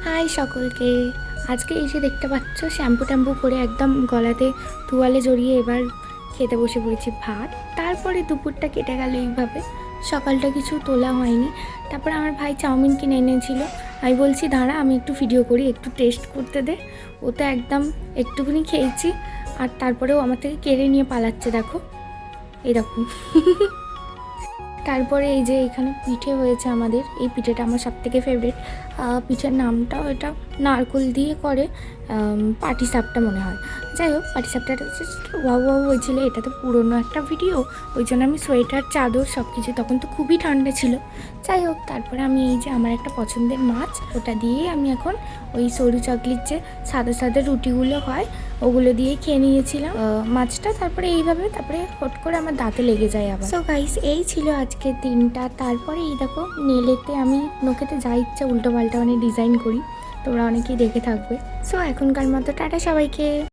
High সকলকে। আজকে এই যে দেখতে পাচ্ছ শ্যাম্পু ট্যাম্পু করে একদম গলাতে তুয়ালে জড়িয়ে এবার খেতে বসে পড়েছি ভাত। তারপরে দুপুরটা কেটে গেল এইভাবে, সকালটা কিছু তোলা হয়নি। তারপরে আমার ভাই চাউমিন কিনে এনেছিল, আমি বলছি দাঁড়া আমি একটু ভিডিও করি, একটু টেস্ট করতে দে। ও তো একদম একটুখানি খেয়েছি আর তারপরেও আমার থেকে কেড়ে নিয়ে পালাচ্ছে, দেখো এরকম। তারপরে এই যে এখানে পিঠে হয়েছে আমাদের, এই পিঠেটা আমার সবথেকে ফেভারিট। পিঠের নামটাও এটা নারকেল দিয়ে করে, পাটিসাপটা মনে হয়। যাই হোক, পাটিসাপটাটা ওয়াও ওয়াও হয়েছিল। এটা তো পুরনো একটা ভিডিও, ওই জন্য আমি সোয়েটার চাদর সব কিছু, তখন তো খুবই ঠান্ডা ছিল। যাই হোক, তারপরে আমি এই যে আমার একটা পছন্দের মাছ, ওটা দিয়ে আমি এখন ওই সরু চাকলির যে সাদা সাদা রুটিগুলো হয় ওগুলো দিয়ে খেয়ে নিয়েছিলাম মাছটা। তারপরে এইভাবে তারপরে হট করে আমার দাঁতে লেগে যায় আবার। সো গাইস, এই ছিল আজকের দিনটা। তারপরে এই দেখো নেলেতে আমি নোকেতে যা ইচ্ছা উল্টো পাল্টা ডিজাইন করি, তোমরা অনেকেই দেখে থাকবে। সো এখনকার মতো টাটা সবাইকে।